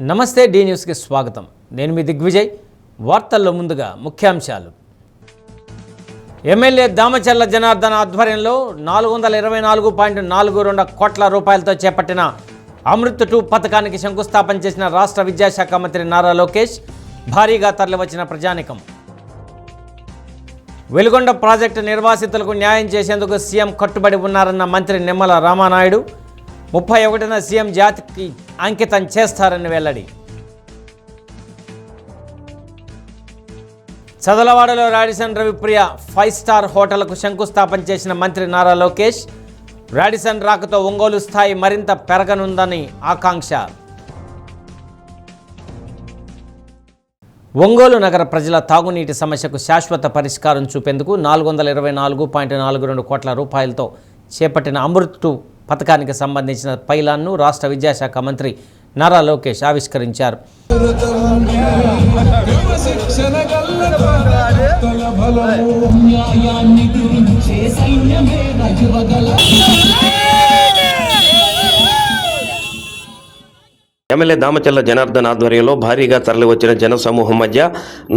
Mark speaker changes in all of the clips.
Speaker 1: నమస్తే డి న్యూస్కి స్వాగతం. నేను మీ దిగ్విజయ్. వార్తల్లో ముందుగా ముఖ్యాంశాలు. ఎమ్మెల్యే దామచర్ల జనార్దన్ ఆధ్వర్యంలో 424.42 కోట్ల రూపాయలతో చేపట్టిన అమృత్ 2 పథకానికి శంకుస్థాపన చేసిన రాష్ట్ర విద్యాశాఖ మంత్రి నారా లోకేష్. భారీగా తరలివచ్చిన ప్రజానికం. వెలుగొండ ప్రాజెక్టు నిర్వాసితులకు న్యాయం చేసేందుకు సీఎం కట్టుబడి ఉన్నారన్న మంత్రి నిమ్మల రామానాయుడు. 31న సీఎం జాతికి అంకితం చేస్తారని వెల్లడి. చదలవాడలో రాడిసన్ రవిప్రియ 5 స్టార్ హోటల్కు శంకుస్థాపన చేసిన మంత్రి నారా లోకేష్. రాడిసన్ రాకతో ఒంగోలు స్థాయి మరింత పెరగనుందని ఆకాంక్ష. ఒంగోలు నగర ప్రజల తాగునీటి సమస్యకు శాశ్వత పరిష్కారం చూపేందుకు 424.42 కోట్ల రూపాయలతో చేపట్టిన అమృత్ 2 పథకానికి సంబంధించిన పైలాన్ను రాష్ట్ర విద్యాశాఖ మంత్రి నారా లోకేష్ ఆవిష్కరించారు.
Speaker 2: ఎమ్మెల్యే దామచర్ల జనార్దన్ ఆధ్వర్యంలో భారీగా తరలివచ్చిన జనసమూహం మధ్య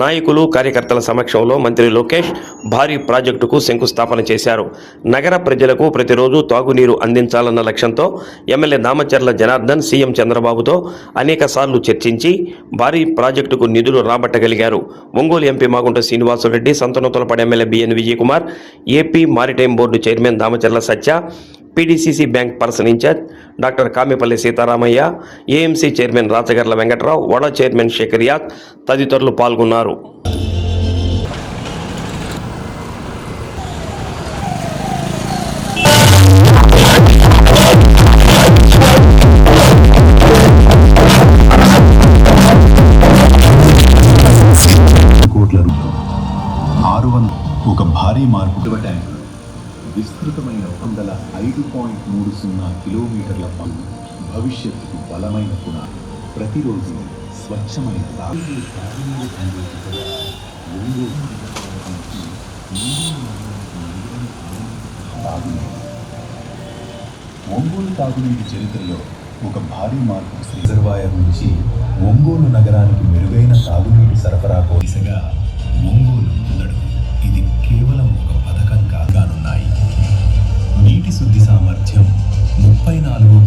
Speaker 2: నాయకులు కార్యకర్తల సమక్షంలో మంత్రి లోకేష్ భారీ ప్రాజెక్టుకు శంకుస్థాపన చేశారు. నగర ప్రజలకు ప్రతిరోజు తాగునీరు అందించాలన్న లక్ష్యంతో ఎమ్మెల్యే దామచర్ల జనార్దన్ సీఎం చంద్రబాబుతో అనేక సార్లు చర్చించి భారీ ప్రాజెక్టుకు నిధులు రాబట్టగలిగారు. Ongole MP Magunta Srinivasareddy, Santhanuthalapadu MLA B N Vijayakumar, AP maritime board chairman Damacharla Satya, PDCC bank person incharge doctor Kamepalli Seetharamaiah, AMC chairman Rachagarla Venkatrao, వడా చైర్మన్ శేఖర్ యాద్ తదితరులు పాల్గొన్నారు.
Speaker 3: ఒక భారీ మార్పు ట్యాంక్ విస్తృతమైన 105.30 కిలోమీటర్ల పనులు భవిష్యత్తుకు బలమైన పునాది. ప్రతిరోజు స్వచ్ఛమైన ఒంగోలు తాగునీటి చరిత్రలో ఒక భారీ మార్పు. రిజర్వాయర్ నుంచి ఒంగోలు నగరానికి మెరుగైన తాగునీటి సరఫరా దిశగా ఒంగోలు ముందడుగు. ఇది కేవలం ఒక పథకం కానున్నాయి. నీటి శుద్ధి సామర్థ్యం 34
Speaker 4: 1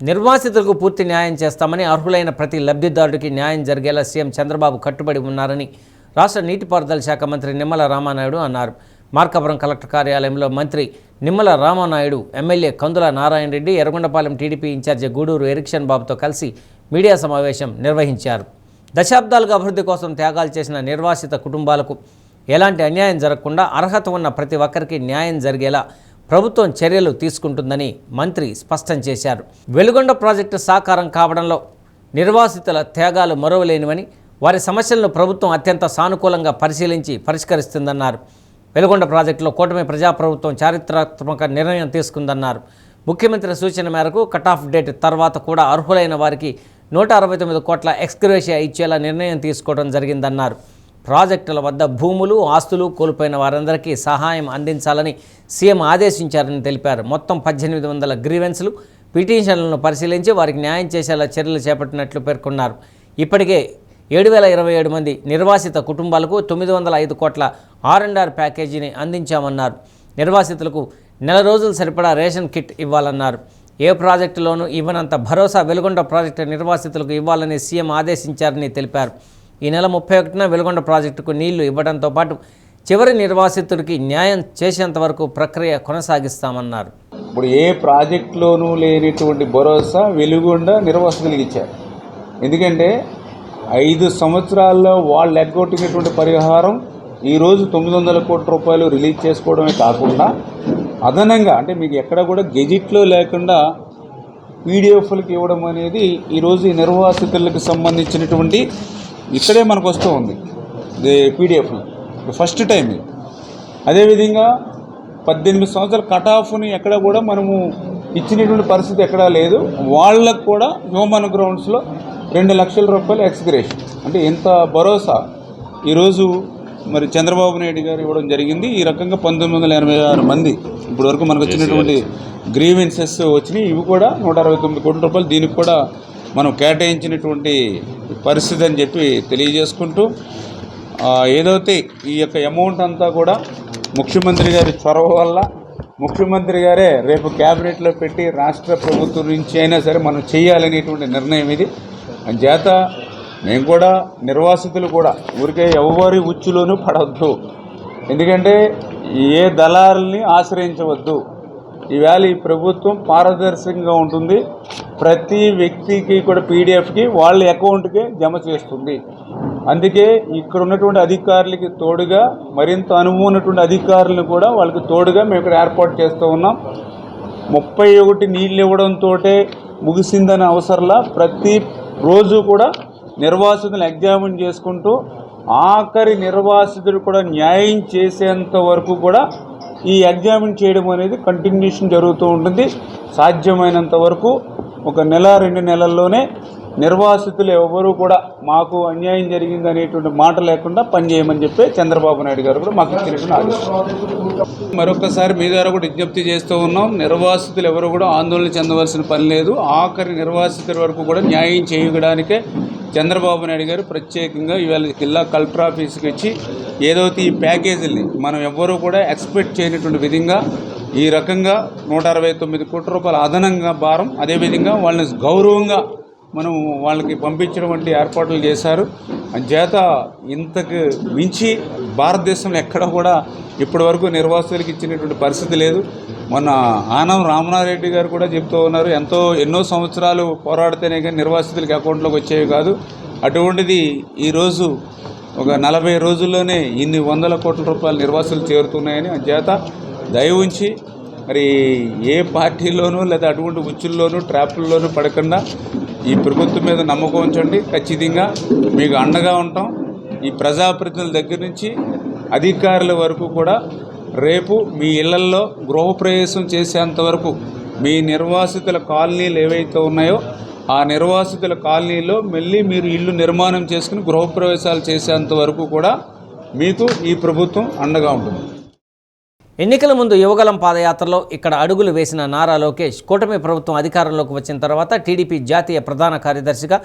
Speaker 1: నిర్వాసితులకు పూర్తి న్యాయం చేస్తామని, అర్హులైన ప్రతి లబ్ధిదారుడికి న్యాయం జరిగేలా సీఎం చంద్రబాబు కట్టుబడి ఉన్నారని రాష్ట్ర నీటిపారుదల శాఖ మంత్రి నిమ్మల రామానాయుడు అన్నారు. మార్కాపురం కలెక్టర్ కార్యాలయంలో మంత్రి Nimmala Ramanaidu MLA Kandula Narayana Reddy, Yerragondapalem TDP incharge Gudur Erikshan బాబుతో కలిసి మీడియా సమావేశం నిర్వహించారు. దశాబ్దాలుగా అభివృద్ధి కోసం త్యాగాలు చేసిన నిర్వాసిత కుటుంబాలకు ఎలాంటి అన్యాయం జరగకుండా అర్హత ఉన్న ప్రతి ఒక్కరికి న్యాయం జరిగేలా ప్రభుత్వం చర్యలు తీసుకుంటుందని మంత్రి స్పష్టం చేశారు. వెలుగొండ ప్రాజెక్టు సాకారం కావడంలో నిర్వాసితుల త్యాగాలు మరువలేనివని, వారి సమస్యలను ప్రభుత్వం అత్యంత సానుకూలంగా పరిశీలించి పరిష్కరిస్తుందన్నారు. వెలుగొండ ప్రాజెక్టులో కూటమి ప్రజాప్రభుత్వం చారిత్రాత్మక నిర్ణయం తీసుకుందన్నారు. ముఖ్యమంత్రి సూచన మేరకు కటాఫ్ డేట్ తర్వాత కూడా అర్హులైన వారికి 169 కోట్ల ఎక్స్గ్రేషియా ఇచ్చేలా నిర్ణయం తీసుకోవడం జరిగిందన్నారు. ప్రాజెక్టుల వద్ద భూములు, ఆస్తులు కోల్పోయిన వారందరికీ సహాయం అందించాలని సీఎం ఆదేశించారని తెలిపారు. మొత్తం 1800 గ్రీవెన్స్లు, పిటిషన్లను పరిశీలించి వారికి న్యాయం చేసేలా చర్యలు చేపట్టినట్లు పేర్కొన్నారు. ఇప్పటికే 7027 మంది నిర్వాసిత కుటుంబాలకు 905 కోట్ల R&R ప్యాకేజీని అందించామన్నారు. నిర్వాసితులకు నెల రోజులు సరిపడా రేషన్ కిట్ ఇవ్వాలన్నారు. ఏ ప్రాజెక్టులోనూ ఇవ్వనంత భరోసా వెలుగొండ ప్రాజెక్టు నిర్వాసితులకు ఇవ్వాలని సీఎం ఆదేశించారని తెలిపారు. ఈ నెల 31న వెలుగొండ ప్రాజెక్టుకు నీళ్లు ఇవ్వడంతో పాటు చివరి నిర్వాసితుడికి న్యాయం చేసేంత వరకు ప్రక్రియ కొనసాగిస్తామన్నారు.
Speaker 4: ఇప్పుడు ఏ ప్రాజెక్టులోనూ లేనిటువంటి భరోసా వెలుగొండ నిర్వాసితులకు ఇచ్చారు. ఎందుకంటే 5 సంవత్సరాల్లో వాళ్ళు ఎగ్గొట్టినటువంటి పరిహారం ఈరోజు 900 కోట్ల రూపాయలు రిలీజ్ చేసుకోవడమే కాకుండా అదనంగా అంటే మీకు ఎక్కడ కూడా గెజిట్లో లేకుండా పీడిఎఫ్లకు ఇవ్వడం అనేది ఈరోజు ఈ నిర్వాసితులకు సంబంధించినటువంటి ఇక్కడే మనకు వస్తూ ఉంది పీడిఎఫ్లు ఫస్ట్ టైం. అదేవిధంగా 18 సంవత్సరాల కట్ ఆఫ్ని ఎక్కడ కూడా మనము ఇచ్చినటువంటి పరిస్థితి ఎక్కడా లేదు. వాళ్ళకు కూడా హ్యూమన్ గ్రౌండ్స్లో 2 లక్షల రూపాయలు ఎక్స్గ్రేషన్ అంటే ఎంత భరోసా ఈరోజు మరి చంద్రబాబు నాయుడు గారు ఇవ్వడం జరిగింది. ఈ రకంగా 1986 మంది ఇప్పటి వరకు మనకు వచ్చినటువంటి గ్రీవెన్సెస్ వచ్చినాయి. ఇవి కూడా 169 కోట్ల రూపాయలు దీనికి కూడా మనం కేటాయించినటువంటి పరిస్థితి అని చెప్పి తెలియజేసుకుంటూ ఏదైతే ఈ యొక్క అమౌంట్ అంతా కూడా ముఖ్యమంత్రి గారి చొరవ వల్ల ముఖ్యమంత్రి గారే రేపు క్యాబినెట్లో పెట్టి రాష్ట్ర ప్రభుత్వం నుంచి అయినా సరే మనం చేయాలనేటువంటి నిర్ణయం ఇది. చేత మేము కూడా నిర్వాసితులు కూడా ఊరికే ఎవరి ఉచ్చులోనూ పడవద్దు. ఎందుకంటే ఏ దళారుల్ని ఆశ్రయించవద్దు. ఈవేళ ఈ ప్రభుత్వం పారదర్శకంగా ఉంటుంది. ప్రతి వ్యక్తికి కూడా పీడిఎఫ్కి వాళ్ళ అకౌంట్కే జమ చేస్తుంది. అందుకే ఇక్కడ ఉన్నటువంటి అధికారులకి తోడుగా మరింత అనుభవం ఉన్నటువంటి అధికారులను కూడా వాళ్ళకి తోడుగా మేము ఇక్కడ ఏర్పాటు చేస్తూ ఉన్నాం. 31 నీళ్ళు ఇవ్వడంతో ముగిసిందని అవసరంలా ప్రతి రోజు కూడా నిర్వాసితులను ఎగ్జామిన్ చేసుకుంటూ ఆఖరి నిర్వాసితుడు కూడా న్యాయం చేసేంత వరకు కూడా ఈ ఎగ్జామిన్ చేయడం అనేది కంటిన్యూషన్ జరుగుతూ ఉంటుంది. సాధ్యమైనంత వరకు 1 నెల 2 నెలల్లోనే నిర్వాసితులు ఎవరు కూడా మాకు అన్యాయం జరిగింది అనేటువంటి మాట లేకుండా పనిచేయమని చెప్పి చంద్రబాబు నాయుడు గారు కూడా మాకు ఇచ్చినటువంటి ఆదేశం. మరొకసారి మీ ద్వారా కూడా విజ్ఞప్తి చేస్తూ ఉన్నాం. నిర్వాసితులు ఎవరు కూడా ఆందోళన చెందవలసిన పని లేదు. ఆఖరి నిర్వాసితుల వరకు కూడా న్యాయం చేయడానికే చంద్రబాబు నాయుడు గారు ప్రత్యేకంగా ఇవాళ జిల్లా కలెక్టర్ ఆఫీస్కి వచ్చి ఏదైతే ఈ ప్యాకేజీల్ని మనం ఎవ్వరూ కూడా ఎక్స్పెక్ట్ చేయనటువంటి విధంగా ఈ రకంగా 169 కోట్ల రూపాయల అదనంగా భారం, అదేవిధంగా వాళ్ళని గౌరవంగా మనం వాళ్ళకి పంపించడం వంటి ఏర్పాట్లు చేశారు. చేత ఇంతకు మించి భారతదేశంలో ఎక్కడ కూడా ఇప్పటి వరకు నిర్వాసితులకు ఇచ్చినటువంటి పరిస్థితి లేదు. మొన్న ఆనం రామనారెడ్డి గారు కూడా చెప్తూ ఉన్నారు, ఎన్నో సంవత్సరాలు పోరాడితేనే కానీ నిర్వాసితులకి అకౌంట్లోకి వచ్చేవి కాదు. అటువంటిది ఈరోజు ఒక 40 రోజుల్లోనే ఇన్ని 100 కోట్ల రూపాయలు నిర్వాసితులు చేరుతున్నాయని. చేత దయ ఉంచి మరి ఏ పార్టీలోనూ లేదా అటువంటి ఉచ్చుల్లోనూ ట్రాపుల్లోనూ పడకుండా ఈ ప్రభుత్వం మీద నమ్మకం ఉంచండి. ఖచ్చితంగా మీకు అండగా ఉంటాం. ఈ ప్రజాప్రతినిధుల దగ్గర నుంచి అధికారుల వరకు కూడా రేపు మీ ఇళ్లల్లో గృహప్రవేశం చేసేంత వరకు మీ నిర్వాసితుల కాలనీలు ఏవైతే ఉన్నాయో ఆ నిర్వాసితుల కాలనీలో మళ్ళీ మీరు ఇల్లు నిర్మాణం చేసుకుని గృహప్రవేశాలు చేసేంత వరకు కూడా మీకు ఈ ప్రభుత్వం అండగా ఉంటుంది.
Speaker 1: ఎన్నికల ముందు యువగలం పాదయాత్రలో ఇక్కడ అడుగులు వేసిన నారా లోకేష్ కూటమి ప్రభుత్వం అధికారంలోకి వచ్చిన తర్వాత టీడీపీ జాతీయ ప్రధాన కార్యదర్శిగా,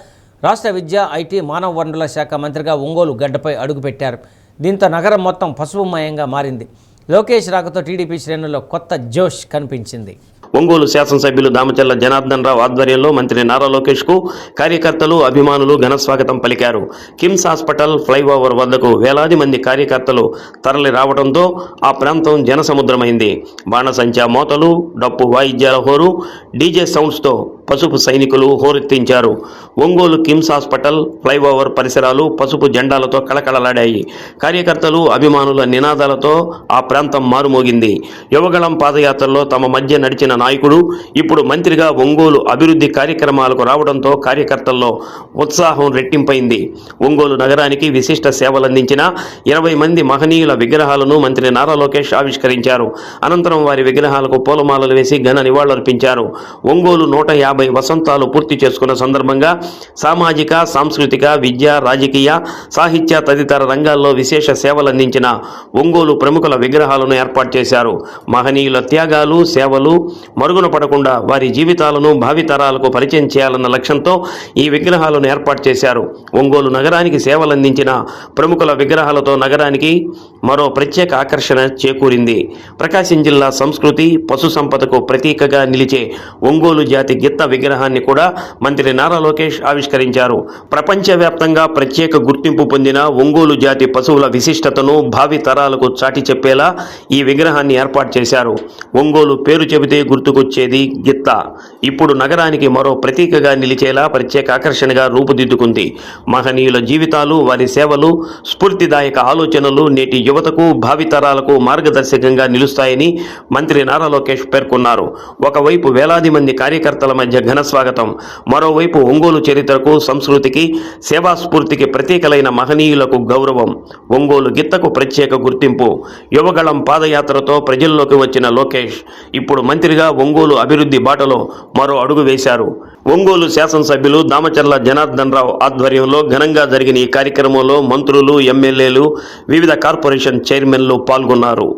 Speaker 1: రాష్ట్ర విద్యా, ఐటీ, మానవ వనరుల శాఖ మంత్రిగా ఒంగోలు గడ్డపై అడుగుపెట్టారు. దీంతో నగరం మొత్తం పసుపుమయంగా మారింది. లోకేష్ రాకతో టీడీపీ శ్రేణుల్లో కొత్త జోష్ కనిపించింది.
Speaker 2: ఒంగోలు శాసనసభ్యులు దామచర్ల జనార్దన్ రావు ఆధ్వర్యంలో మంత్రి నారా లోకేష్ కు కార్యకర్తలు అభిమానులు ఘన స్వాగతం పలికారు. కిమ్స్ హాస్పిటల్ ఫ్లైఓవర్ వద్దకు వేలాది మంది కార్యకర్తలు తరలి రావడంతో ఆ ప్రాంతం జనసముద్రమైంది. బాణసంచా మోతలు, డప్పు వాయిద్యాల హోరు, డీజే సౌండ్స్తో పసుపు సైనికులు హోరెత్తించారు. ఒంగోలు కిమ్స్ హాస్పిటల్ ఫ్లైఓవర్ పరిసరాలు పసుపు జెండాలతో కళకళలాడాయి. కార్యకర్తలు అభిమానుల నినాదాలతో ఆ ప్రాంతం మారుమోగింది. యువగళం పాదయాత్రలో తమ మధ్య నడిచిన నాయకుడు ఇప్పుడు మంత్రిగా ఒంగోలు అభివృద్ధి కార్యక్రమాలకు రావడంతో కార్యకర్తల్లో ఉత్సాహం రెట్టింపైంది. ఒంగోలు నగరానికి విశిష్ట సేవలందించిన 20 మంది మహనీయుల విగ్రహాలను మంత్రి నారా లోకేష్ ఆవిష్కరించారు. అనంతరం వారి విగ్రహాలకు పూలమాలలు వేసి ఘన నివాళులర్పించారు. ఒంగోలు 150 వసంతాలు పూర్తి చేసుకున్న సందర్భంగా సామాజిక, సాంస్కృతిక, విద్య, రాజకీయ, సాహిత్య తదితర రంగాల్లో విశేష సేవలందించిన ఒంగోలు ప్రముఖుల విగ్రహాలను ఏర్పాటు చేశారు. మహనీయుల త్యాగాలు, సేవలు మరుగున పడకుండా వారి జీవితాలను భావితరాలకు పరిచయం చేయాలన్న లక్ష్యంతో ఈ విగ్రహాలను ఏర్పాటు చేశారు. ఒంగోలు నగరానికి సేవలందించిన ప్రముఖుల విగ్రహాలతో నగరానికి మరో ప్రత్యేక ఆకర్షణ చేకూరింది. ప్రకాశం జిల్లా సంస్కృతి, పశు సంపదకు ప్రతీకగా నిలిచే ఒంగోలు జాతి గిత్త విగ్రహాన్ని కూడా మంత్రి నారా లోకేష్ ఆవిష్కరించారు. ప్రపంచవ్యాప్తంగా ప్రత్యేక గుర్తింపు పొందిన ఒంగోలు జాతి పశువుల విశిష్టతను భావి తరాలకు చాటి చెప్పేలా ఈ విగ్రహాన్ని ఏర్పాటు చేశారు. ఒంగోలు పేరు చెబితే గుర్తుకొచ్చేది గిత్త ఇప్పుడు నగరానికి మరో ప్రతీకగా నిలిచేలా ప్రత్యేక ఆకర్షణగా రూపుదిద్దుకుంది. మహనీయుల జీవితాలు, వారి సేవలు, స్ఫూర్తిదాయక ఆలోచనలు నేటి యువతకు, భావితరాలకు మార్గదర్శకంగా నిలుస్తాయని మంత్రి నారా లోకేష్ పేర్కొన్నారు. ఒకవైపు వేలాది మంది కార్యకర్తల మధ్య ఘన స్వాగతం, మరోవైపు ఒంగోలు చరిత్రకు, సంస్కృతికి, సేవాస్ఫూర్తికి ప్రతీకలైన మహనీయులకు గౌరవం. ఒంగోలు గిత్తకు ప్రత్యేక గుర్తింపు. యువగళం పాదయాత్రతో ప్రజల్లోకి వచ్చిన లోకేష్ ఇప్పుడు మంత్రిగా ఒంగోలు అభివృద్ధి బాటలో మరో అడుగు వేశారు. ఒంగోలు శాసనసభ్యులు దామచర్ల జనార్దన్ రావు ఆధ్వర్యంలో ఘనంగా జరిగిన ఈ కార్యక్రమంలో మంత్రులు, ఎమ్మెల్యేలు, వివిధ కార్పొరేషన్ చైర్మన్లు పాల్గొన్నారు.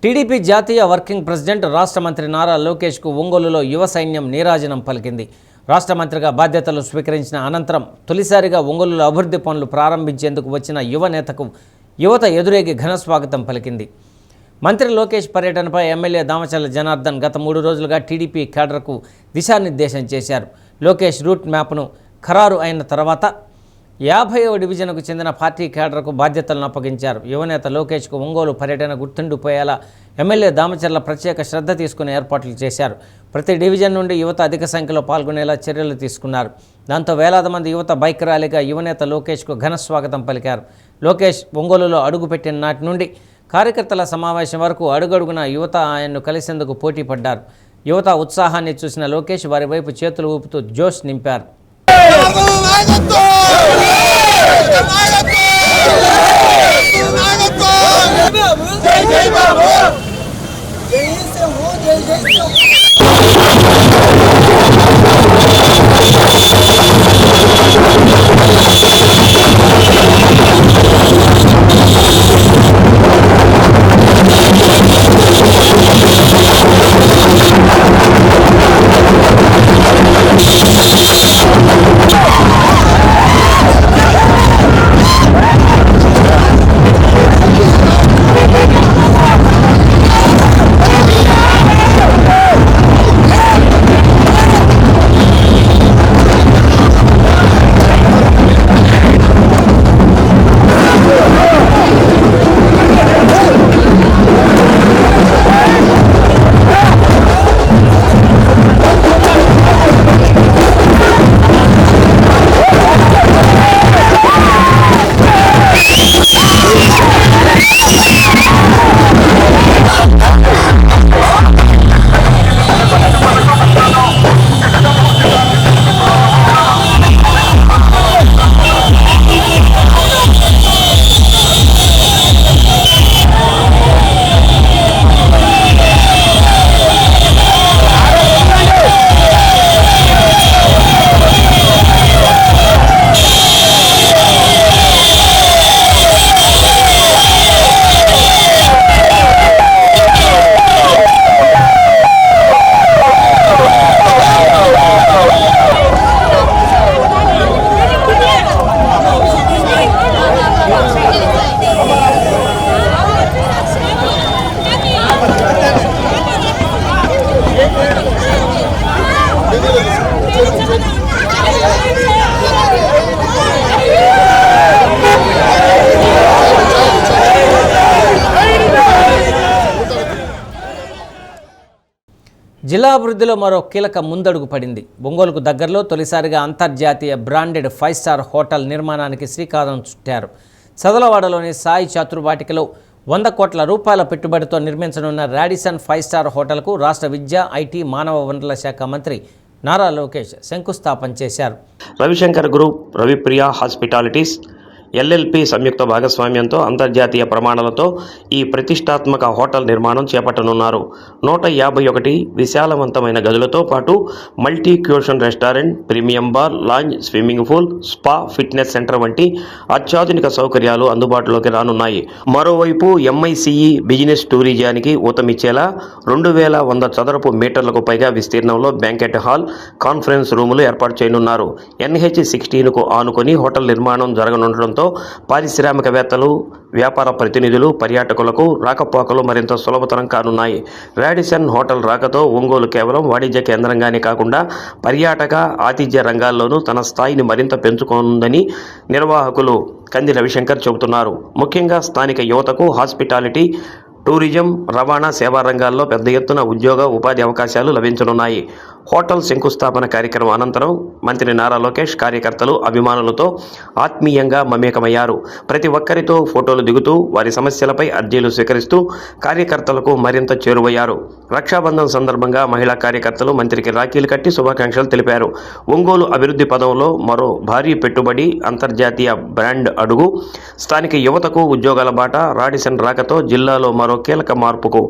Speaker 1: టీడీపీ జాతీయ వర్కింగ్ ప్రెసిడెంట్ రాష్ట్ర మంత్రి నారా లోకేష్కు ఒంగోలులో యువ సైన్యం నీరాజనం పలికింది. రాష్ట్ర మంత్రిగా బాధ్యతలు స్వీకరించిన అనంతరం తొలిసారిగా ఒంగోలులో అభివృద్ధి పనులు ప్రారంభించేందుకు వచ్చిన యువ నేతకు యువత ఎదురేగి ఘనస్వాగతం పలికింది. మంత్రి లోకేష్ పర్యటనపై ఎమ్మెల్యే దామచర్ల జనార్దన్ గత 3 రోజులుగా టీడీపీ క్యాడర్కు దిశానిర్దేశం చేశారు. లోకేష్ రూట్ మ్యాప్ను ఖరారు అయిన తర్వాత 50వ డివిజన్కు చెందిన పార్టీ క్యాడర్కు బాధ్యతలను అప్పగించారు. యువనేత లోకేష్కు ఒంగోలు పర్యటన గుర్తుండిపోయేలా ఎమ్మెల్యే దామచర్ల ప్రత్యేక శ్రద్ధ తీసుకుని ఏర్పాట్లు చేశారు. ప్రతి డివిజన్ నుండి యువత అధిక సంఖ్యలో పాల్గొనేలా చర్యలు తీసుకున్నారు. దాంతో వేలాది మంది యువత బైక్ ర్యాలీగా యువనేత లోకేష్కు ఘన స్వాగతం పలికారు. లోకేష్ ఒంగోలులో అడుగుపెట్టిన నాటి నుండి కార్యకర్తల సమావేశం వరకు అడుగడుగున యువత ఆయన్ను కలిసేందుకు పోటీ పడ్డారు. యువత ఉత్సాహాన్ని చూసిన లోకేష్ వారి వైపు చేతులు ఊపుతూ జోష్ నింపారు. జిల్లా అభివృద్ధిలో మరో కీలక ముందడుగు పడింది. ఒంగోలుకు దగ్గరలో తొలిసారిగా అంతర్జాతీయ బ్రాండెడ్ 5 స్టార్ హోటల్ నిర్మాణానికి శ్రీకారం చుట్టారు. చదలవాడలోని సాయి చాతుర్వాటికలో 100 కోట్ల రూపాయల పెట్టుబడితో నిర్మించనున్న రాడిసన్ 5 స్టార్ హోటల్కు రాష్ట్ర విద్యా, ఐటీ, మానవ వనరుల శాఖ మంత్రి నారా లోకేష్ శంకుస్థాపన చేశారు.
Speaker 2: Ravishankar group, Ravipriya hospitalities LLP సంయుక్త భాగస్వామ్యంతో అంతర్జాతీయ ప్రమాణాలతో ఈ ప్రతిష్టాత్మక హోటల్ నిర్మాణం చేపట్టనున్నారు. 151 విశాలవంతమైన గదులతో పాటు multi question restaurant, premium bar, lounge, swimming pool, spa, fitness centre వంటి అత్యాధునిక సౌకర్యాలు అందుబాటులోకి రానున్నాయి. మరోవైపు ఎంఐసిఈ బిజినెస్ టూరిజానికి ఊతమిచ్చేలా 2100 చదరపు మీటర్లకు పైగా విస్తీర్ణంలో బ్యాంకెట్ హాల్, కాన్ఫరెన్స్ రూములు ఏర్పాటు చేయనున్నారు. NH16కు ఆనుకొని హోటల్ నిర్మాణం జరగనుండటంతో పారిశ్రామికవేత్తలు, వ్యాపార ప్రతినిధులు, పర్యాటకులకు రాకపోకలు మరింత సులభతరం కానున్నాయి. రాడిసన్ హోటల్ రాకతో ఒంగోలు కేవలం వాణిజ్య కేంద్రంగానే కాకుండా పర్యాటక, ఆతిథ్య రంగాల్లోనూ తన స్థాయిని మరింత పెంచుకోనుందని నిర్వాహకులు కంది రవిశంకర్ చెబుతున్నారు. ముఖ్యంగా స్థానిక యువతకు హాస్పిటాలిటీ, టూరిజం, రవాణా, సేవా రంగాల్లో పెద్ద ఎత్తున ఉద్యోగ, ఉపాధి అవకాశాలు లభించనున్నాయి. హోటల్ శంకుస్థాపన కార్యక్రమం అనంతరం మంత్రి నారా లోకేష్ కార్యకర్తలు, అభిమానులతో ఆత్మీయంగా మమేకమయ్యారు. ప్రతి ఒక్కరితో ఫోటోలు దిగుతూ వారి సమస్యలపై అర్జీలు స్వీకరిస్తూ కార్యకర్తలకు మరింత చేరువయ్యారు. రక్షాబంధన్ సందర్భంగా మహిళా కార్యకర్తలు మంత్రికి రాఖీలు కట్టి శుభాకాంక్షలు తెలిపారు. ఒంగోలు అభివృద్ధి పదంలో మరో భారీ పెట్టుబడి, అంతర్జాతీయ బ్రాండ్ అడుగు, స్థానిక యువతకు ఉద్యోగాల బాట, రాడిసన్ రాకతో జిల్లాలో మరో కీలక మార్పుకు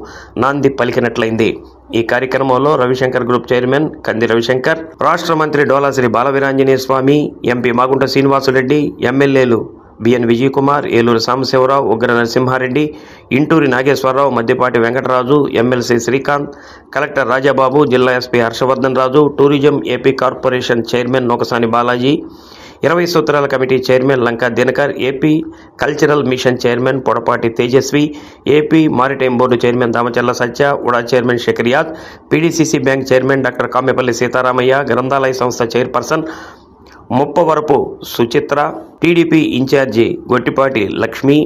Speaker 2: నాంది పలికినట్లయింది. ఈ కార్యక్రమంలో రవిశంకర్ గ్రూప్ చైర్మన్ కంది రవిశంకర్, రాష్ట్ర మంత్రి డోలాశ్రీ బాలవీరాంజనేయ స్వామి, ఎంపీ మాగుంట శ్రీనివాసురెడ్డి, ఎమ్మెల్యేలు B N Vijay Kumar, Eluru Sambasivarao, Ugra Narasimhareddy, Inturi Nageswararao, Maddipati Venkataraju, MLC Srikanth, collector Rajababu, జిల్లా SP Harshavardhan Raju, tourism AP corporation chairman Nokasani Balaji, 20 సూత్రాల committee chairman Lanka Dinakar, AP cultural mission chairman Podapati Tejasvi, AP maritime board chairman Damacharla Satya, UDA chairman షకరియాద్, PDCC bank chairman doctor Kamepalli Seetharamaiah, గ్రంథాలయ సంస్థ chairperson Muppavarapu Suchitra, TDP incharge Gottipati Lakshmi,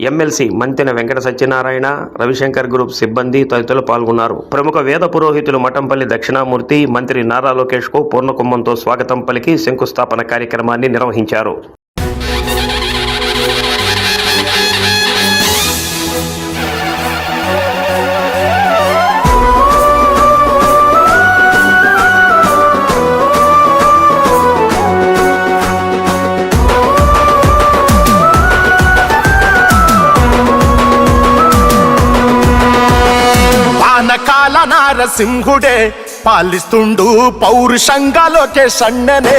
Speaker 2: MLC Manthena Venkata Satyanarayana, Ravishankar group సిబ్బంది తదితరులు పాల్గొన్నారు. ప్రముఖ వేద పురోహితులు మఠంపల్లి దక్షిణామూర్తి మంత్రి నారా లోకేష్ కు పూర్ణకుంభంతో స్వాగతం పలికి శంకుస్థాపన కార్యక్రమాన్ని నిర్వహించారు.
Speaker 5: పానకాల నారసింహుడే పాలిస్తుండు పౌరుషంగా లోకేష్ అన్ననే,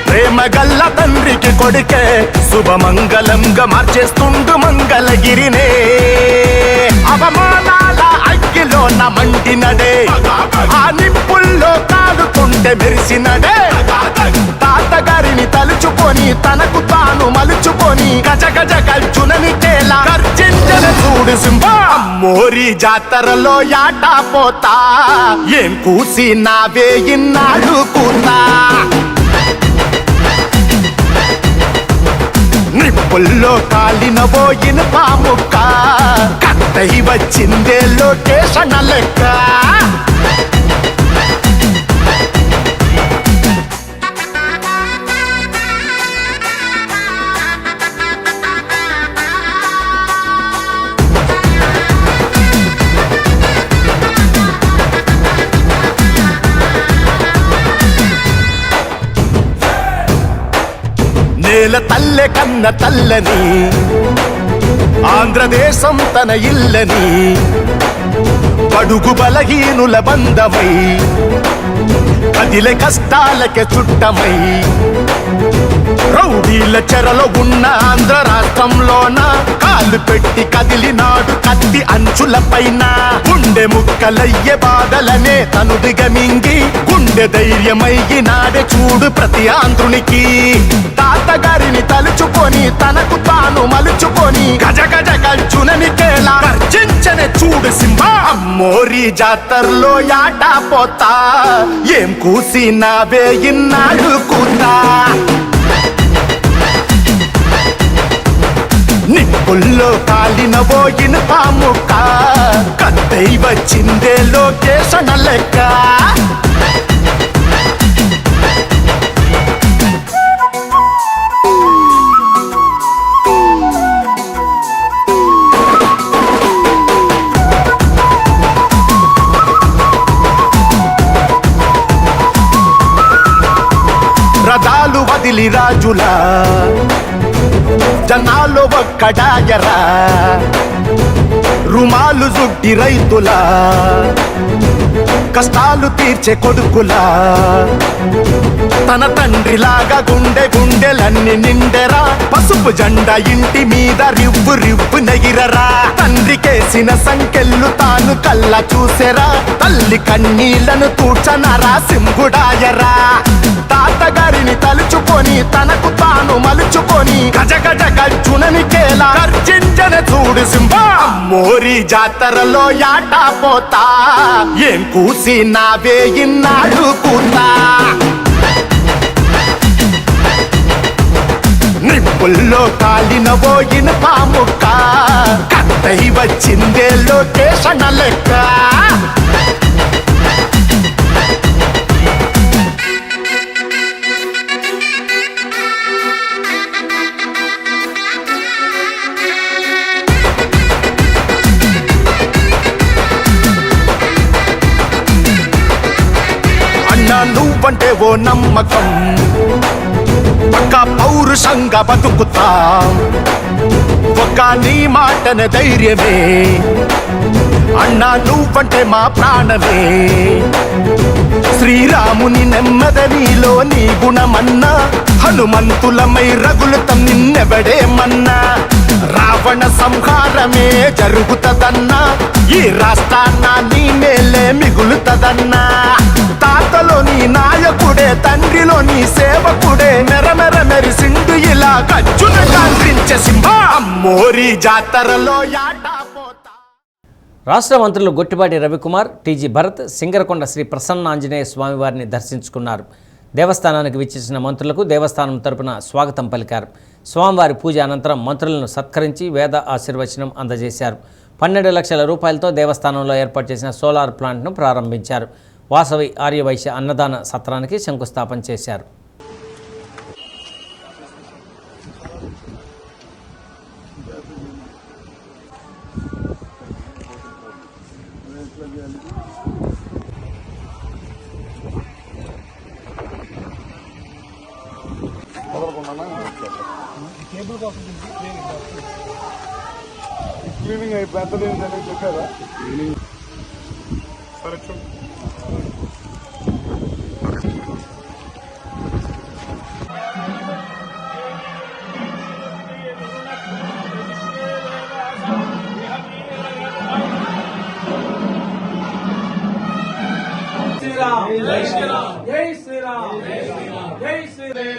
Speaker 5: ప్రేమ గల్ల తండ్రికి కొడుకే శుభమంగళంగా మార్చేస్తుండు మంగళగిరినే. అవమానాల అగ్గిలోన మండినడే, ఆ నిప్పుల్లో కాలుతుంటే మెరిసినడే. తాతగారిని తలుచుకొని తనకు తాను మలుచుకొని గజ గజ గల్చునని తేలా గర్జించన చూడు సింహ. అమ్మోరి జాతరలో యాటా పోతా, ఏం కూసి నావే ఇన్నాళ్ళు కూతా. నిప్పుల్లో కాలిన పోయిన పాముక్క, కత్తై వచ్చిందే లోకేషణ లెక్క. నేల తల్లె కన్న తల్లని, ఆంధ్రదేశం తన ఇల్లని, బడుగు బలహీనుల బంధమై, కదిలే కష్టాలకే చుట్టమై, రౌడీల చెరలో ఉన్న ఆంధ్ర రాష్ట్రంలోన కాలు పెట్టి కదిలినాడు కత్తి అంచుల పైన. గుండె ముక్కలయ్యే బాధలనే తను దిగమింగి, గుండె ధైర్యమయ్యినాడే చూడు ప్రతి ఆంధ్రునికి. తాతగారిని తలుచుకొని తనకు తాను మలుచుకొని గజ గజ గల్చునని కేలా గర్జించనే చూడు సింహ. అమ్మోరి జాతరలో యాటా పోతా, ఏం కూసి నావే ఇన్నాళ్ళు కూతా. నిప్పుల్లో కాలిన పోయిన పాముక్క, కత్తై వచ్చిందే లోకేషణ లెక్క. రథాలు వదిలి రాజులా, జనాలు ఒక్కడాయరా, రుమాలు జుట్టి రైతులా, కష్టాలు తీర్చే కొడుకులా. తన తండ్రిలాగా గుండె గుండెలన్నీ నిండెరా, పసుపు జెండా ఇంటి మీద రివ్వు రివ్వు నెగిరరా. తండ్రికేసిన సంకెళ్ళు తాను కళ్ళ చూసెరా, తల్లి కన్నీళ్లను తూర్చనరా సింహుడాయరా. తాతగారిని తలుచుకొని తనకు తాను మలుచుకొని గజ గజ గల్చునని కేలా గర్జించన చూడు సింహ. అమ్మోరి జాతరలో యాటా పోతా, ఏం కూసి నావే ఇన్నాళ్ళు కూతా. నిప్పు నిప్పుల్లో కాలిన పోయిన పాముక్క కత్తై వచ్చిందే లోకేషణ లెక్క. అన్నా నువ్వంటే ఓ నమ్మకం, పక్క పౌరుషంగా బతుకుతా, ఒక్క నీ మాటన ధైర్యమే, అన్నా నువ్వంటే మా ప్రాణమే. శ్రీరాముని నెమ్మద నీలో నీ గుణమన్నా, హనుమంతులమై రగులుతం నిన్నెవడేమన్నా. రావణ సంహారమే జరుగుతదన్నా, ఈ రాష్ట్రాన్న నీ మేలే మిగులుతదన్నా. తాతలో నీ నాయకుడే, తండ్రిలో నీ సేవకుడే, మెరమెర మెరిసిండు ఇలా గజ్జున కాండ్రించే సింహ. అమ్మోరి జాతరలో యాటా పోతా.
Speaker 1: రాష్ట్ర మంత్రులు గొట్టిపాటి రవికుమార్, టీజీ భరత్ సింగరకొండ శ్రీ ప్రసన్న ఆంజనేయ స్వామివారిని దర్శించుకున్నారు. దేవస్థానానికి విచ్చేసిన మంత్రులకు దేవస్థానం తరపున స్వాగతం పలికారు. స్వామివారి పూజ అనంతరం మంత్రులను సత్కరించి వేద ఆశీర్వచనం అందజేశారు. 12 లక్షల రూపాయలతో దేవస్థానంలో ఏర్పాటు చేసిన సోలార్ ప్లాంట్ను ప్రారంభించారు. వాసవి ఆర్యవైశ్య అన్నదాన సత్రానికి శంకుస్థాపన చేశారు.
Speaker 6: క్లీనింగ్ అయిపోతుంది చెప్పారా? సరే చూడు.
Speaker 7: జై శ్రీరామ్ జై శ్రీరామ్ జై శ్రీరామ్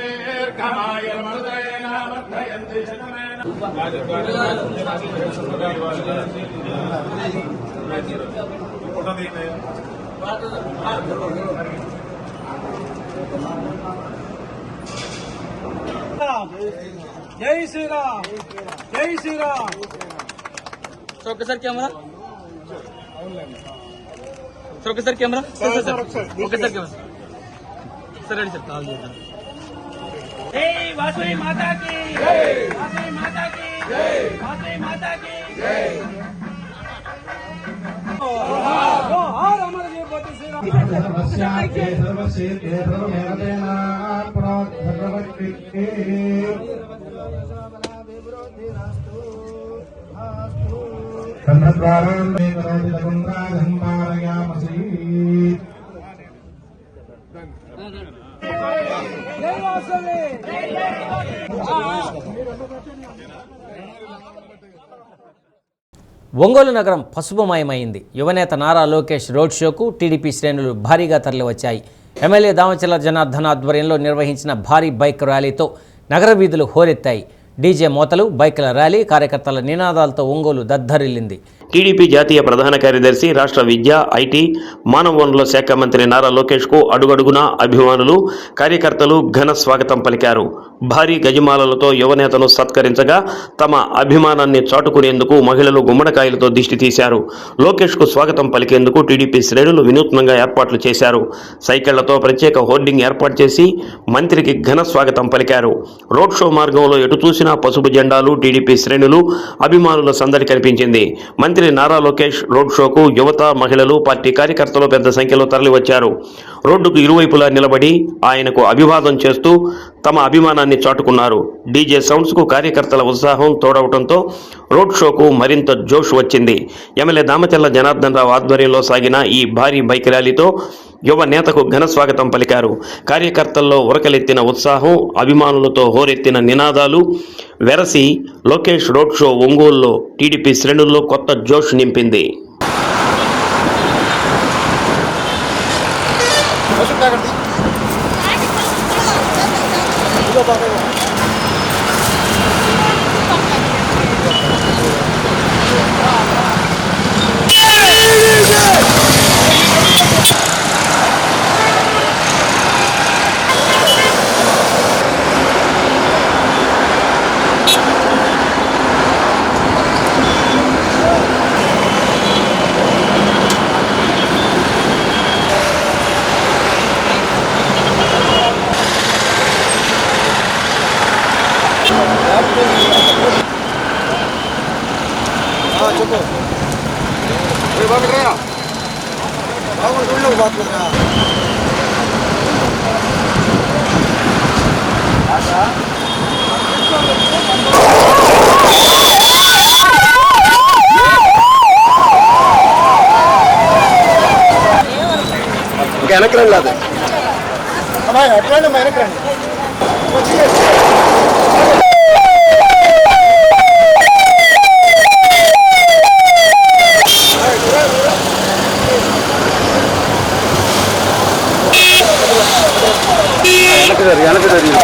Speaker 7: జై శ్రీరామ్ జై శ్రీరామ్. ఒక్కసారి కెమెరా, ఒక్కసారి కెమెరా, ఒక్కసారి కెమెరా సరే అండి సార్. కాల్ చేద్దాం. జై వాసవి మాతాకి జై, వాసవి మాతాకి జై, వాసవి మాతాకి జై. జోహార్ అమర జయపతి శ్రీరామ్. సర్వస్యాకే సర్వసేతే సర్వమేవదేనా ప్రార్థనవక్తికే కన్నద్వారం దేవరోధి తగుంద్రాజం పారయామసి. జై వాసవి జై జై.
Speaker 1: ఒంగోలు నగరం పసుపుమయమైంది. యువనేత నారా లోకేష్ రోడ్ షోకు టీడీపీ శ్రేణులు భారీగా తరలివచ్చాయి. ఎమ్మెల్యే దామచల జనార్దన్ ఆధ్వర్యంలో నిర్వహించిన భారీ బైక్ ర్యాలీతో నగర వీధులు హోరెత్తాయి. డీజే మోతలు, బైకుల ర్యాలీ, కార్యకర్తల నినాదాలతో ఒంగోలు దద్దరిల్లింది.
Speaker 2: టీడీపీ జాతీయ ప్రధాన కార్యదర్శి, రాష్ట్ర విద్య, ఐటీ, మానవ వనరుల శాఖ మంత్రి నారా లోకేష్కు అడుగడుగునా అభిమానులు, కార్యకర్తలు ఘన స్వాగతం పలికారు. భారీ గజమాలలతో యువనేతను సత్కరించగా తమ అభిమానాన్ని చాటుకునేందుకు మహిళలు గుమ్మడికాయలతో దిష్టి తీశారు. లోకేష్కు స్వాగతం పలికేందుకు టీడీపీ శ్రేణులు వినూత్నంగా ఏర్పాట్లు చేశారు. సైకిళ్లతో ప్రత్యేక హోర్డింగ్ ఏర్పాటు చేసి మంత్రికి ఘన స్వాగతం పలికారు. రోడ్ షో మార్గంలో ఎటు చూసినా పసుపు జెండాలు, టీడీపీ శ్రేణులు, అభిమానుల సందడి కనిపించింది. మంత్రి నారా లోకేష్ రోడ్ షోకు యువత, మహిళలు, పార్టీ కార్యకర్తలు పెద్ద సంఖ్యలో తరలివచ్చారు. రోడ్డుకు ఇరువైపులా నిలబడి ఆయనకు అభివాదం చేస్తూ తమ అభిమానాన్ని చాటుకున్నారు. డీజే సౌండ్స్కు కార్యకర్తల ఉత్సాహం తోడవడంతో రోడ్ షోకు మరింత జోష్ వచ్చింది. ఎమ్మెల్యే దామచల్ల జనార్దన్ రావు ఆధ్వర్యంలో సాగిన ఈ భారీ బైక్ ర్యాలీతో యువ నేతకు ఘన స్వాగతం పలికారు. కార్యకర్తల్లో ఉరకలెత్తిన ఉత్సాహం, అభిమానులతో హోరెత్తిన నినాదాలు వెరసి లోకేష్ రోడ్ షో ఒంగోలులో టీడీపీ శ్రేణుల్లో కొత్త జోష్ నింపింది.
Speaker 5: ఇంకా వెనక్కి రండి లేదు ఎట్లా వెనక్కి రండి వెనక్కి జరిగింది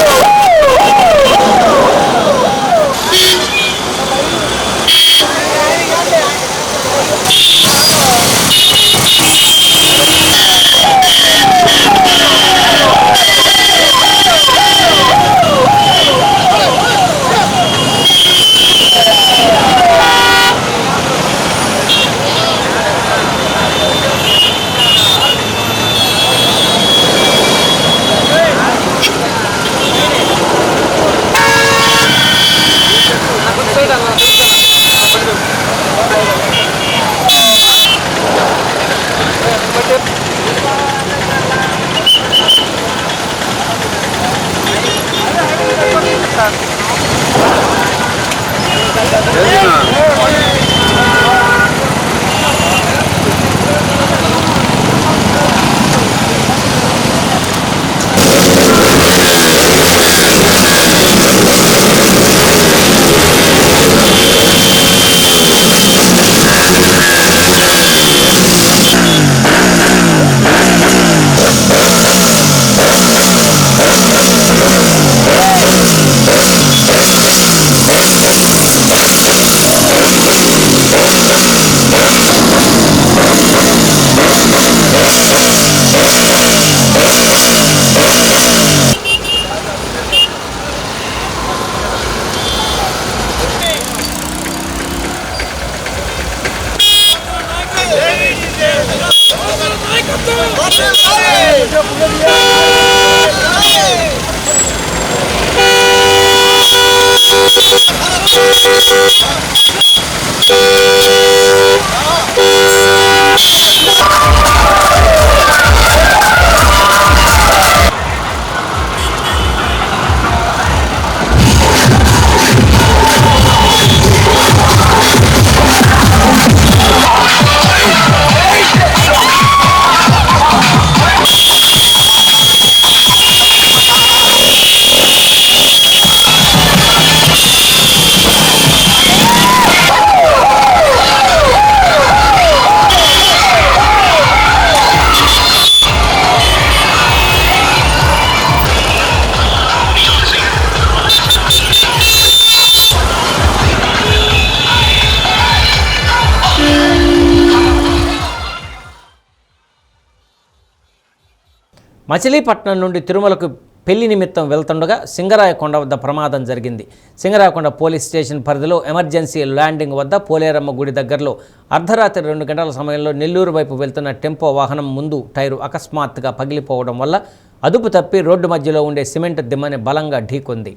Speaker 1: మచిలీపట్నం నుండి తిరుమలకు పెళ్లి నిమిత్తం వెళ్తుండగా సింగరాయకొండ వద్ద ప్రమాదం జరిగింది. సింగరాయకొండ పోలీస్ స్టేషన్ పరిధిలో ఎమర్జెన్సీ ల్యాండింగ్ వద్ద పోలేరమ్మ గుడి దగ్గరలో అర్ధరాత్రి 2 గంటల సమయంలో నెల్లూరు వైపు వెళ్తున్న టెంపో వాహనం ముందు టైరు అకస్మాత్తుగా పగిలిపోవడం వల్ల అదుపు తప్పి రోడ్డు మధ్యలో ఉండే సిమెంట్ దిమ్మని బలంగా ఢీకొంది.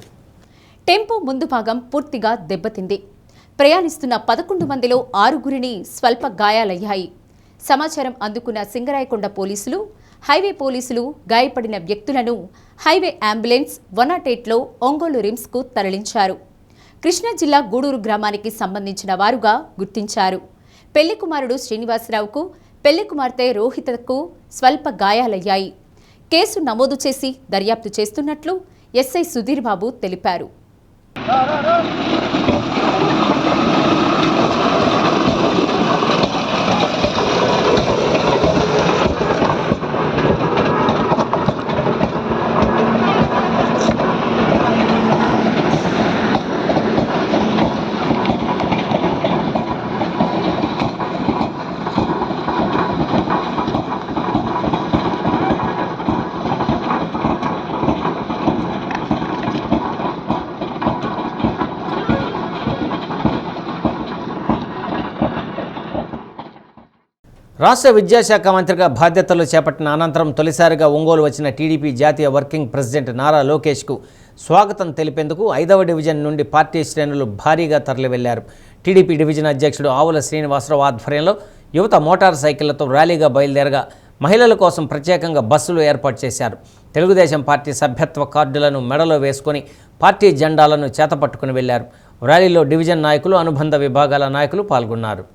Speaker 6: టెంపో ముందు భాగం పూర్తిగా దెబ్బతింది. ప్రయాణిస్తున్న 11 మందిలో 6గురిని స్వల్ప గాయాలయ్యాయి. సమాచారం అందుకున్న సింగరాయకొండ పోలీసులు, హైవే పోలీసులు గాయపడిన వ్యక్తులను హైవే అంబులెన్స్ 108లో ఒంగోలు రిమ్స్కు తరలించారు. కృష్ణా జిల్లా గూడూరు గ్రామానికి సంబంధించిన వారుగా గుర్తించారు. పెళ్లి కుమారుడు శ్రీనివాసరావుకు, పెళ్లి కుమార్తె రోహితకు స్వల్ప గాయాలయ్యాయి. కేసు నమోదు చేసి దర్యాప్తు చేస్తున్నట్లు ఎస్ఐ సుధీర్ బాబు తెలిపారు.
Speaker 1: రాష్ట్ర విద్యాశాఖ మంత్రిగా బాధ్యతలు చేపట్టిన అనంతరం తొలిసారిగా ఒంగోలు వచ్చిన టీడీపీ జాతీయ వర్కింగ్ ప్రెసిడెంట్ నారా లోకేష్కు స్వాగతం తెలిపేందుకు 5వ డివిజన్ నుండి పార్టీ శ్రేణులు భారీగా తరలివెళ్లారు. టీడీపీ డివిజన్ అధ్యక్షుడు ఆవుల శ్రీనివాసరావు ఆధ్వర్యంలో యువత మోటార్ సైకిళ్లతో ర్యాలీగా బయలుదేరగా మహిళల కోసం ప్రత్యేకంగా బస్సులు ఏర్పాటు చేశారు. తెలుగుదేశం పార్టీ సభ్యత్వ కార్డులను మెడలో వేసుకొని పార్టీ జెండాలను చేతపట్టుకుని వెళ్లారు. ర్యాలీలో డివిజన్ నాయకులు, అనుబంధ విభాగాల నాయకులు పాల్గొన్నారు.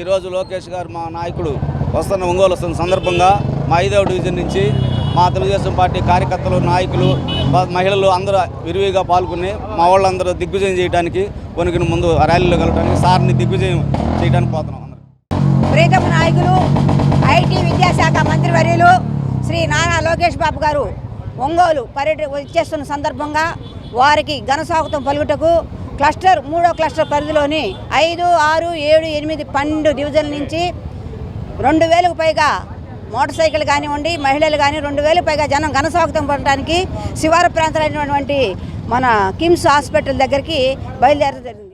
Speaker 8: ఈరోజు లోకేష్ గారు మా నాయకుడు ఒంగోలు వస్తున్న సందర్భంగా మా 5వ డివిజన్ నుంచి మా తెలుగుదేశం పార్టీ కార్యకర్తలు, నాయకులు, మహిళలు అందరూ విరివిగా పాల్గొని మా వాళ్ళందరూ దిగ్విజయం చేయడానికి కొనుక్కుని ముందు ర్యాలీలో కలవడానికి సార్ని దిగ్విజయం చేయడానికి పోతున్నాం.
Speaker 9: ప్రీతమ నాయకులు ఐటీ విద్యాశాఖ మంత్రివర్యులు శ్రీ నారా లోకేష్ బాబు గారు ఒంగోలు వచ్చేస్తున్న సందర్భంగా వారికి ఘనస్వాగతం పలుకుటకు క్లస్టర్ 3వ క్లస్టర్ పరిధిలోని 5, 6, 7, 8, 12 డివిజన్ల నుంచి 2000కు పైగా మోటార్ సైకిల్ కానివ్వండి, మహిళలు కానీ 2000కు పైగా జనం ఘనస్వాగతం పడటానికి శివారు ప్రాంతాలైనటువంటి మన కిమ్స్ హాస్పిటల్ దగ్గరికి బయలుదేరడం జరిగింది.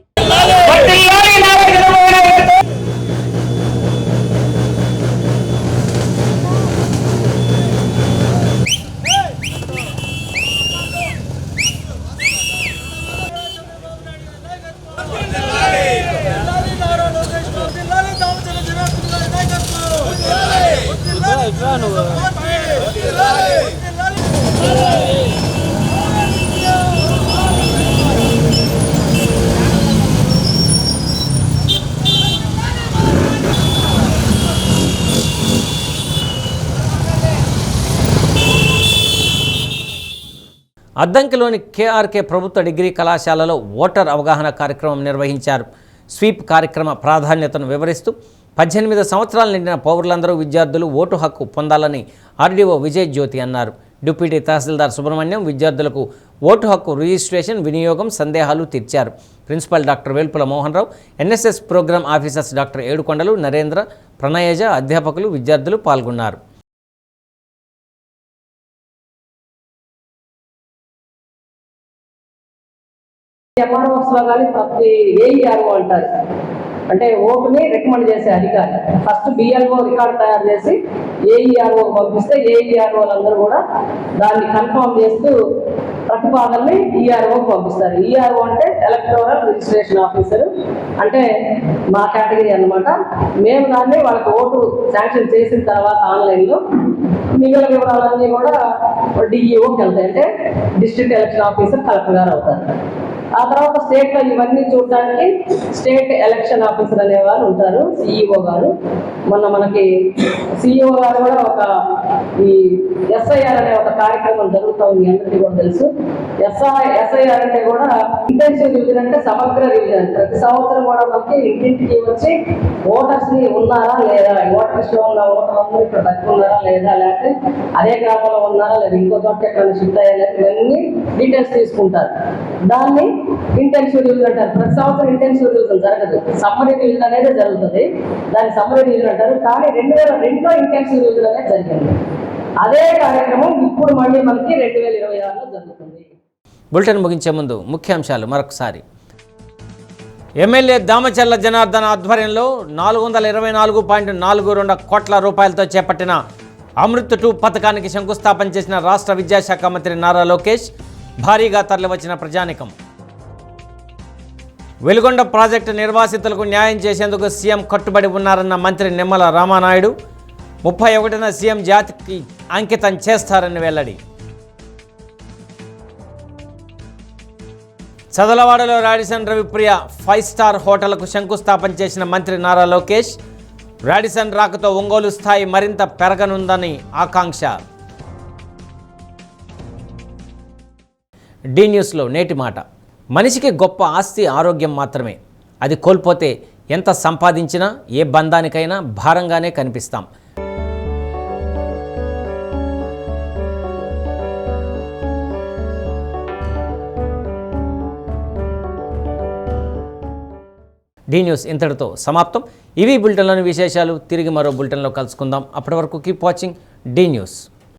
Speaker 1: అద్దంకిలోని కేఆర్కే ప్రభుత్వ డిగ్రీ కళాశాలలో ఓటర్ అవగాహన కార్యక్రమం నిర్వహించారు. స్వీప్ కార్యక్రమ ప్రాధాన్యతను వివరిస్తూ 18 సంవత్సరాలు నిండిన పౌరులందరూ విద్యార్థులు ఓటు హక్కు పొందాలని ఆర్డీఓ విజయ్ జ్యోతి అన్నారు. డిప్యూటీ తహసీల్దార్ సుబ్రహ్మణ్యం విద్యార్థులకు ఓటు హక్కు రిజిస్ట్రేషన్, వినియోగం సందేహాలు తీర్చారు. Principal doctor Velpula Mohan Rao, NSS programme officers doctor ఏడుకొండలు, నరేంద్ర, ప్రణయజ, అధ్యాపకులు, విద్యార్థులు పాల్గొన్నారు.
Speaker 10: ఎంఆర్ఓస్లో కానీ ప్రతి ఏఈఆర్ఓ అంటారు, అంటే ఓటుని రికమెండ్ చేసే అధికారి. ఫస్ట్ బిఎల్ఓ రికార్డు తయారు చేసి ఏఈఆర్ఓ పంపిస్తే ఏఈఆర్ఓలందరూ కూడా దాన్ని కన్ఫర్మ్ చేస్తూ ప్రతిపాదనని ఈఆర్ఓకి పంపిస్తారు. ఈఆర్ఓ అంటే ఎలక్టోరల్ రిజిస్ట్రేషన్ ఆఫీసర్, అంటే మా కేటగిరీ అన్నమాట. మేము దాన్ని వాళ్ళకి ఓటు శాంక్షన్ చేసిన తర్వాత ఆన్లైన్లో మిగిలిన వివరాలన్నీ కూడా డిఈఓకి వెళ్తాయి, అంటే డిస్ట్రిక్ట్ ఎలక్షన్ ఆఫీసర్, కలెక్టర్ గారు అవుతారు. ఆ తర్వాత స్టేట్లో ఇవన్నీ చూడడానికి స్టేట్ ఎలక్షన్ ఆఫీసర్ అనేవారు ఉంటారు, సిఈఓ గారు. మొన్న మనకి సిఈఓ గారు కూడా ఒక ఈ ఎస్ఐఆర్ అనే ఒక కార్యక్రమం జరుగుతూ ఉంది, అందరికీ కూడా తెలుసు. ఎస్ఐఆర్ అంటే కూడా ఇంటెన్సివ్ రివిజన్, అంటే సమగ్ర రివిజన్. ప్రతి సంవత్సరం కూడా మనకి ఇంటింటికి వచ్చి ఓటర్స్ ని ఉన్నారా లేదా, ఓటర్ లిస్ట్ లో ఉన్న ఓటర్లందరూ ఇక్కడ దక్కున్నారా లేదా, లేకపోతే అదే గ్రామంలో ఉన్నారా లేదా, ఇంకో చోట ఎక్కడ షిఫ్ట్ అయ్యారా, ఇవన్నీ డీటెయిల్స్ తీసుకుంటారు. దాన్ని ఇంటెన్సివ్ రివిజన్ అంటారు. ప్రతి సంవత్సరం ఇంటెన్సివ్ రివిజన్ జరగదు, సమ్మరీ రివిజన్ అనేది జరుగుతుంది. దాన్ని సమ్మరీ రివిజన్ అంటారు. కానీ 2002లో ఇంటెన్సివ్ రివిజన్ అనేది జరిగింది. అదే కార్యక్రమం ఇప్పుడు మళ్ళీ మనకి 2026లో జరుగుతుంది.
Speaker 1: బులెటిన్ ముగించే ముందు ముఖ్యాంశాలు మరొకసారి. ఎమ్మెల్యే దామచర్ల జనార్దన్ ఆధ్వర్యంలో 424.42 కోట్ల రూపాయలతో చేపట్టిన అమృత్ 2 పథకానికి శంకుస్థాపన చేసిన రాష్ట్ర విద్యాశాఖ మంత్రి నారా లోకేష్, భారీగా తరలివచ్చిన ప్రజానికం. వెలుగొండ ప్రాజెక్టు నిర్వాసితులకు న్యాయం చేసేందుకు సీఎం కట్టుబడి ఉన్నారన్న మంత్రి నిమ్మల రామానాయుడు. 31న సీఎం జాతికి అంకితం చేస్తారని వెల్లడి. చదలవాడలో రాడిసన్ రవిప్రియ 5 స్టార్ హోటల్కు శంకుస్థాపన చేసిన మంత్రి నారా లోకేష్. రాడిసన్ రాకతో ఒంగోలు స్థాయి మరింత పెరగనుందని ఆకాంక్ష. డి న్యూస్లో నేటి మాట. మనిషికి గొప్ప ఆస్తి ఆరోగ్యం మాత్రమే. అది కోల్పోతే ఎంత సంపాదించినా ఏ బంధానికైనా భారంగానే కనిపిస్తాం. డి న్యూస్ ఇంతటితో సమాప్తం. ఇవి బులెటిన్లోని విశేషాలు. తిరిగి మరో బులెటిన్లో కలుసుకుందాం. అప్పటి వరకు కీప్ వాచింగ్ డి న్యూస్.